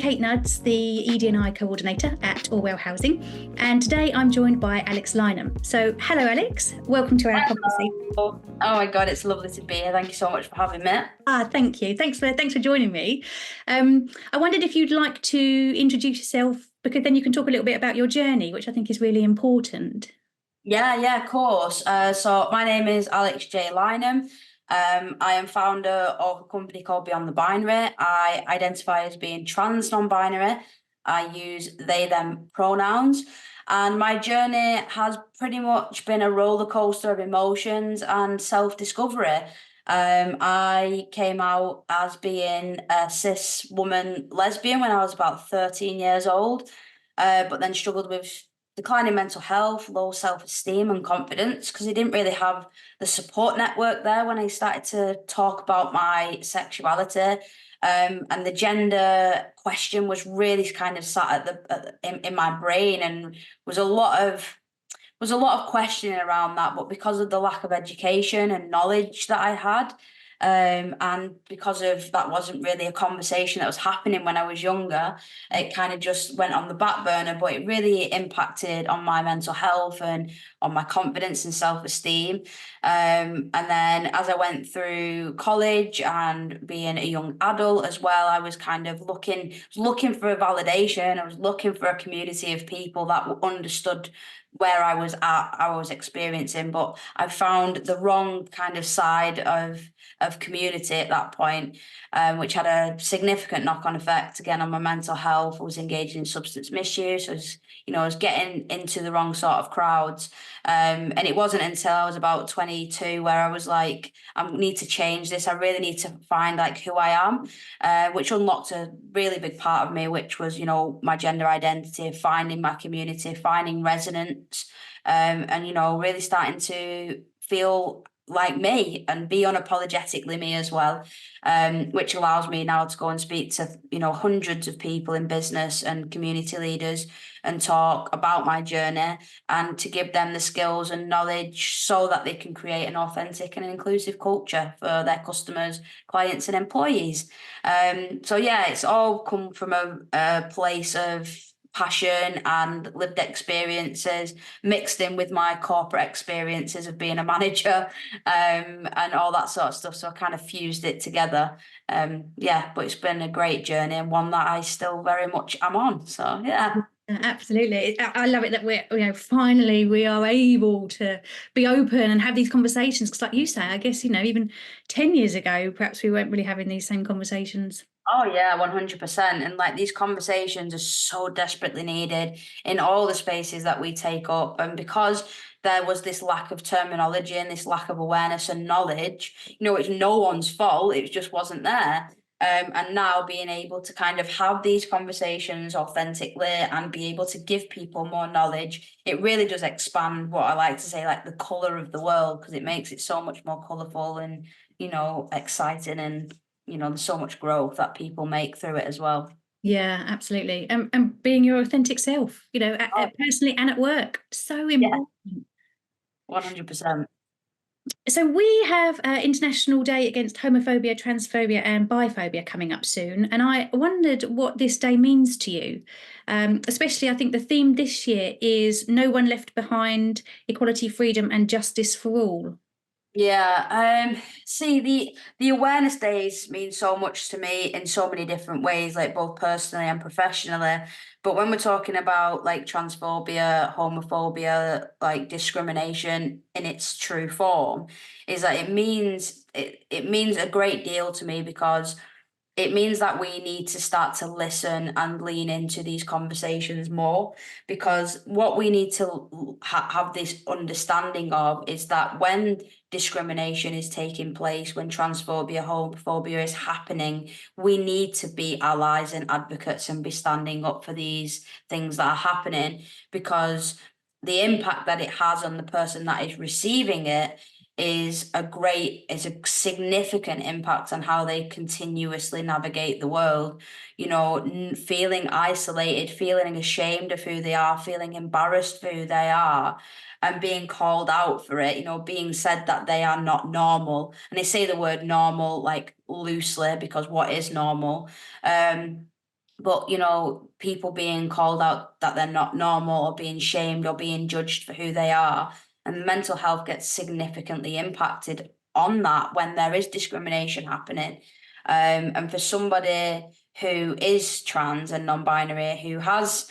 Kate Nudds, the ED&I coordinator at Orwell Housing, and today I'm joined by Alex Lynam. So, hello, Alex. Welcome to our conversation. Oh my God, it's lovely to be here. Thank you so much for having me. Thank you. Thanks for joining me. I wondered if you'd like to introduce yourself, because then you can talk a little bit about your journey, which I think is really important. Yeah, of course. So my name is Alex J Lynam. I am founder of a company called Beyond the Binary. I identify as being trans non-binary. I use they, them pronouns. And my journey has pretty much been a roller coaster of emotions and self-discovery. I came out as being a cis woman lesbian when I was about 13 years old, but then struggled with declining mental health, low self-esteem and confidence because I didn't really have the support network there when I started to talk about my sexuality. And the gender question was really kind of sat in my brain, and was a lot of questioning around that. But because of the lack of education and knowledge that I had, and because of that wasn't really a conversation that was happening when I was younger, it kind of just went on the back burner. But it really impacted on my mental health and on my confidence and self-esteem. And then as I went through college and being a young adult as well, I was kind of looking for a validation. I was looking for a community of people that understood where I was at, I was experiencing, but I found the wrong kind of side of community at that point, which had a significant knock-on effect again on my mental health. I was engaged in substance misuse. I was getting into the wrong sort of crowds. And it wasn't until I was about 22 where I was like, I need to change this. I really need to find like who I am, which unlocked a really big part of me, which was, my gender identity, finding my community, finding resonance, and, really starting to feel like me and be unapologetically me as well, which allows me now to go and speak to, hundreds of people in business and community leaders and talk about my journey and to give them the skills and knowledge so that they can create an authentic and inclusive culture for their customers, clients and employees. So yeah, it's all come from a place of passion and lived experiences mixed in with my corporate experiences of being a manager, and all that sort of stuff. So I kind of fused it together. But it's been a great journey and one that I still very much am on. So yeah. Absolutely. I love it that we're, finally we are able to be open and have these conversations. Because like you say, I guess, even 10 years ago, perhaps we weren't really having these same conversations. Oh yeah, 100%. And like these conversations are so desperately needed in all the spaces that we take up. And because there was this lack of terminology and this lack of awareness and knowledge, it's no one's fault. It just wasn't there. And now being able to kind of have these conversations authentically and be able to give people more knowledge, it really does expand what I like to say, like the colour of the world, because it makes it so much more colourful and, exciting, and, there's so much growth that people make through it as well. Yeah, absolutely. And being your authentic self, personally and at work. So important. 100%. So we have International Day Against Homophobia, Transphobia and Biphobia coming up soon. And I wondered what this day means to you. Especially, I think the theme this year is No One Left Behind, Equality, Freedom and Justice for All. Yeah, see, the awareness days mean so much to me in so many different ways, like both personally and professionally. But when we're talking about like transphobia, homophobia, like discrimination in its true form, is that it means a great deal to me, because it means that we need to start to listen and lean into these conversations more, because what we need to have this understanding of is that when discrimination is taking place, when transphobia, homophobia is happening, we need to be allies and advocates and be standing up for these things that are happening, because the impact that it has on the person that is receiving it is a significant impact on how they continuously navigate the world. Feeling isolated, feeling ashamed of who they are, feeling embarrassed for who they are, and being called out for it, being said that they are not normal. And they say the word normal like loosely, because what is normal? But, people being called out that they're not normal, or being shamed, or being judged for who they are, and mental health gets significantly impacted on that when there is discrimination happening. And for somebody who is trans and non-binary, who has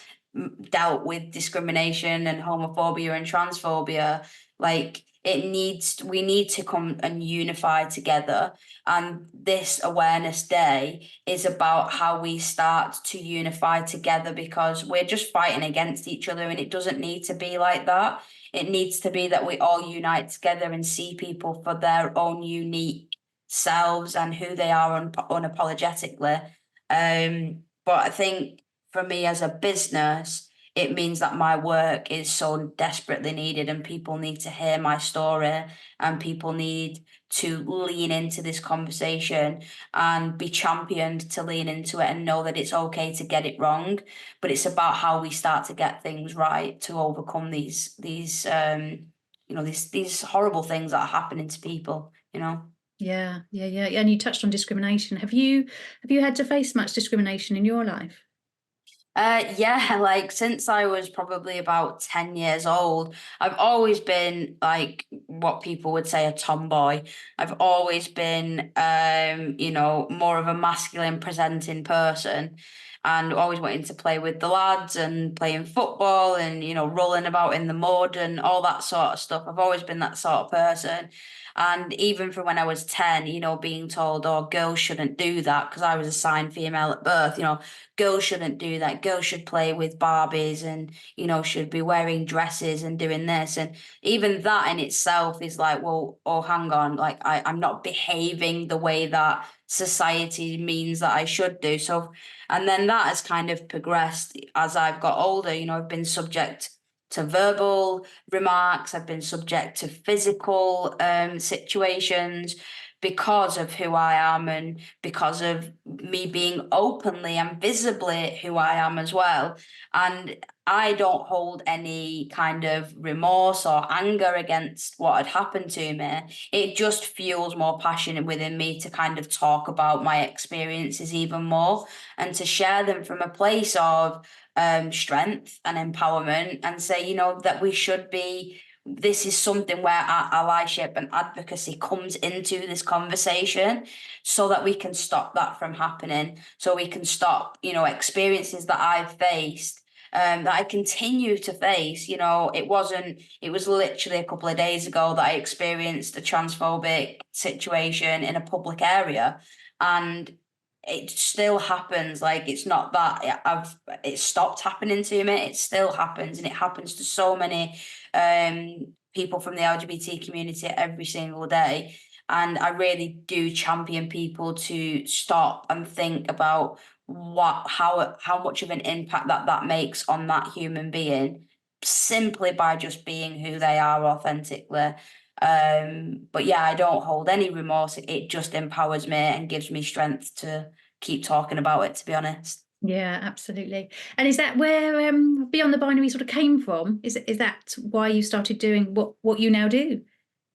dealt with discrimination and homophobia and transphobia, like we need to come and unify together. And this awareness day is about how we start to unify together, because we're just fighting against each other, and it doesn't need to be like that. It needs to be that we all unite together and see people for their own unique selves and who they are unapologetically. But I think for me as a business, it means that my work is so desperately needed, and people need to hear my story, and people need to lean into this conversation and be championed to lean into it and know that it's okay to get it wrong. But it's about how we start to get things right to overcome these horrible things that are happening to people, Yeah. And you touched on discrimination. Have you had to face much discrimination in your life? Yeah, like since I was probably about 10 years old, I've always been like what people would say a tomboy. I've always been, more of a masculine presenting person, and always wanting to play with the lads and playing football and, rolling about in the mud and all that sort of stuff. I've always been that sort of person. And even from when I was 10, being told, oh, girls shouldn't do that, because I was assigned female at birth, girls shouldn't do that. Girls should play with Barbies and, should be wearing dresses and doing this. And even that in itself is like, well, oh, hang on, like I'm not behaving the way that society means that I should do. So, and then that has kind of progressed as I've got older. I've been subject to verbal remarks, I've been subject to physical situations because of who I am, and because of me being openly and visibly who I am as well. And I don't hold any kind of remorse or anger against what had happened to me. It just fuels more passion within me to kind of talk about my experiences even more, and to share them from a place of strength and empowerment, and say, that we should be. This is something where our allyship and advocacy comes into this conversation, so that we can stop that from happening. So we can stop, experiences that I've faced, that I continue to face. It was literally a couple of days ago that I experienced a transphobic situation in a public area, and it still happens. Like, it's not that it stopped happening to me. It still happens, and it happens to so many people from the LGBT community every single day. And I really do champion people to stop and think about how much of an impact that makes on that human being, simply by just being who they are authentically. But yeah, I don't hold any remorse. It just empowers me and gives me strength to keep talking about it, to be honest. Yeah, absolutely. And is that where Beyond the Binary sort of came from? Is that why you started doing what you now do?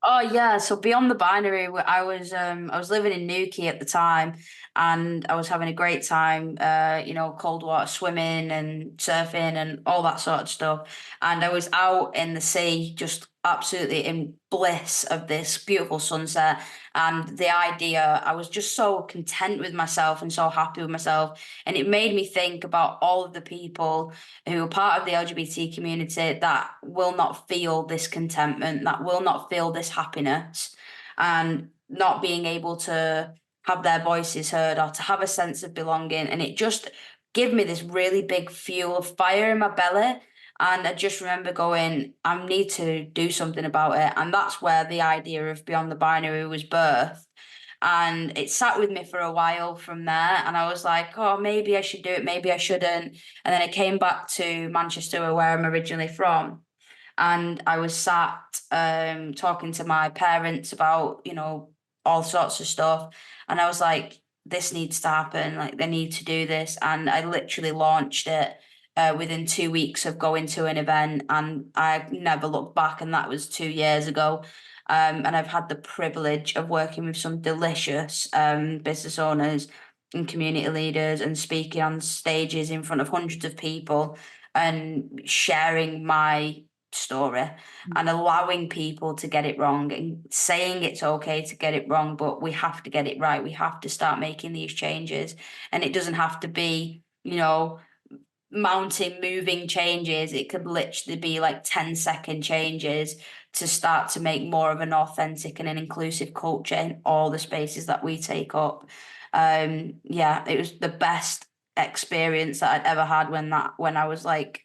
Oh yeah, so Beyond the Binary, I was living in Newquay at the time, and I was having a great time, cold water swimming and surfing and all that sort of stuff. And I was out in the sea, just absolutely in bliss of this beautiful sunset. And the idea, I was just so content with myself and so happy with myself. And it made me think about all of the people who are part of the LGBT community that will not feel this contentment, that will not feel this happiness, and not being able to have their voices heard or to have a sense of belonging. And it just gave me this really big fuel of fire in my belly. And I just remember going, I need to do something about it. And that's where the idea of Beyond the Binary was birthed. And it sat with me for a while from there. And I was like, oh, maybe I should do it, maybe I shouldn't. And then I came back to Manchester, where I'm originally from. And I was sat talking to my parents about, all sorts of stuff. And I was like, this needs to happen. Like, they need to do this. And I literally launched it within 2 weeks of going to an event. And I never looked back. And that was 2 years ago. And I've had the privilege of working with some delicious business owners and community leaders and speaking on stages in front of hundreds of people and sharing my story and allowing people to get it wrong and saying it's okay to get it wrong, but we have to get it right. We have to start making these changes. And it doesn't have to be, mountain moving changes. It could literally be like 10-second changes to start to make more of an authentic and an inclusive culture in all the spaces that we take up. It was the best experience that I'd ever had when I was like,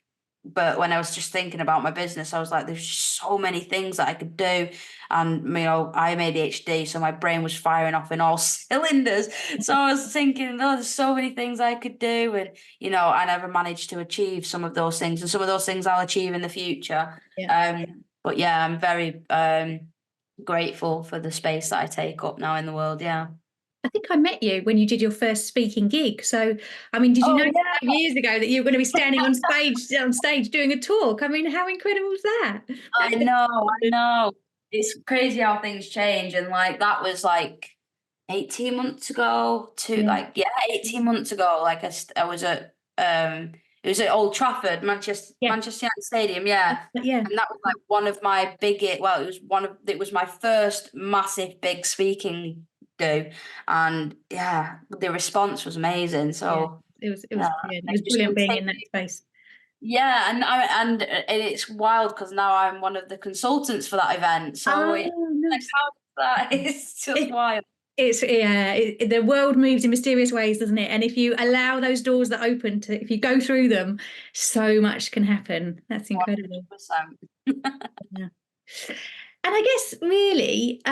but when I was just thinking about my business, I was like, there's just so many things that I could do. And, I have ADHD, so my brain was firing off in all cylinders. So I was thinking, oh, there's so many things I could do. And, I never managed to achieve some of those things. And some of those things I'll achieve in the future. Yeah. But yeah, I'm very grateful for the space that I take up now in the world. Yeah. I think I met you when you did your first speaking gig. So, I mean, did you Oh, know yeah. 5 years ago that you were going to be standing on stage doing a talk? I mean, how incredible was that? I know. It's crazy how things change. And like that was like 18 months ago Yeah. 18 months ago. Like I was at it was at Old Trafford, Manchester Yeah. United Stadium, yeah. Yeah. And that was like one of my biggest, well, it was my first massive big speaking do. And yeah, the response was amazing. So It was just brilliant being in that continue. space. Yeah, and it's wild because now I'm one of the consultants for that event. So it's Oh, like nice. how that it's just It, wild. the world moves in mysterious ways, doesn't it? And if you allow those doors that open if you go through them, so much can happen. That's incredible. 100%. Yeah. And I guess really,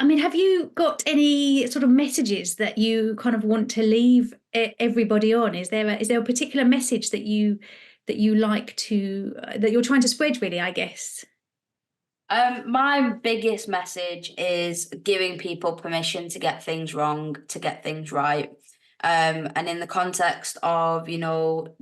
I mean, have you got any sort of messages that you kind of want to leave everybody on? Is there a particular message that you like to that you're trying to spread, really, I guess? My biggest message is giving people permission to get things wrong, to get things right. And in the context of,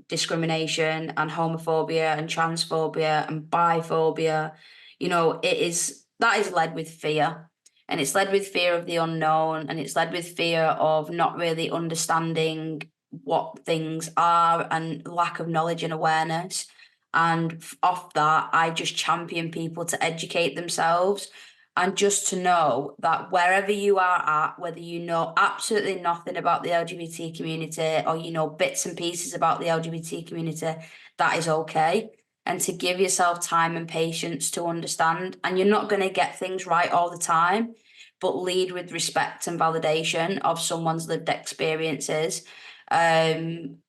discrimination and homophobia and transphobia and biphobia, that is led with fear. And it's led with fear of the unknown, and it's led with fear of not really understanding what things are and lack of knowledge and awareness. And off that, I just champion people to educate themselves and just to know that wherever you are at, whether you know absolutely nothing about the LGBT community or you know bits and pieces about the LGBT community, that is okay. And to give yourself time and patience to understand. And you're not going to get things right all the time, but lead with respect and validation of someone's lived experiences. And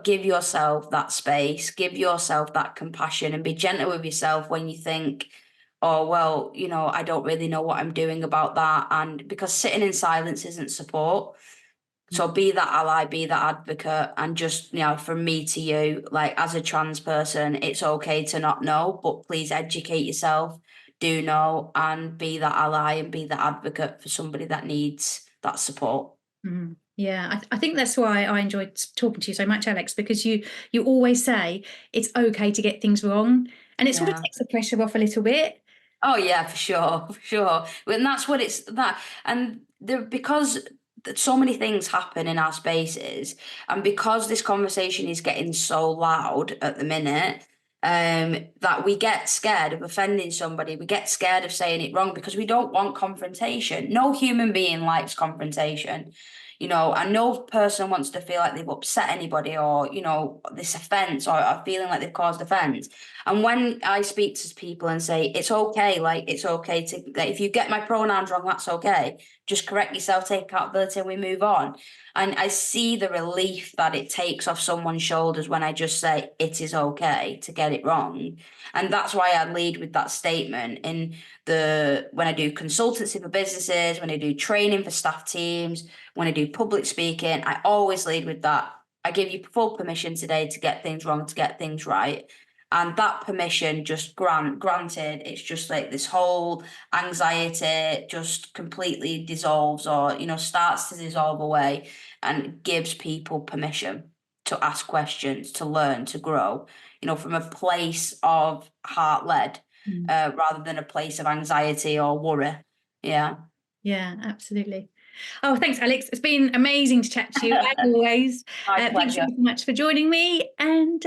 give yourself that space, give yourself that compassion, and be gentle with yourself when you think, oh well, I don't really know what I'm doing about that. And because sitting in silence isn't support. So be that ally, be that advocate, and just, from me to you, like as a trans person, it's okay to not know, but please educate yourself, do know, and be that ally and be that advocate for somebody that needs that support. Mhm. Yeah, I think that's why I enjoyed talking to you so much, Alex, because you always say it's okay to get things wrong, and it sort of Yeah. takes the pressure off a little bit. Oh yeah, for sure, for sure. And that's what it's that, and because so many things happen in our spaces, and because this conversation is getting so loud at the minute, that we get scared of offending somebody. We get scared of saying it wrong because we don't want confrontation. No human being likes confrontation. And no person wants to feel like they've upset anybody or, this offense or feeling like they've caused offense. And when I speak to people and say, it's okay, like, it's okay to, like, if you get my pronouns wrong, that's okay. Just correct yourself, take accountability, and we move on. And I see the relief that it takes off someone's shoulders when I just say, it is okay to get it wrong. And that's why I lead with that statement when I do consultancy for businesses, when I do training for staff teams, when I do public speaking, I always lead with that. I give you full permission today to get things wrong, to get things right. And that permission just granted, it's just like this whole anxiety just completely dissolves or, starts to dissolve away, and gives people permission to ask questions, to learn, to grow, from a place of heart-led, rather than a place of anxiety or worry. Yeah. Yeah, absolutely. Oh, thanks, Alex. It's been amazing to chat to you, as always. My Thank you pleasure. so much for joining me. And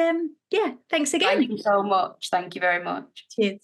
yeah, thanks again. Thank you so much. Thank you very much. Cheers.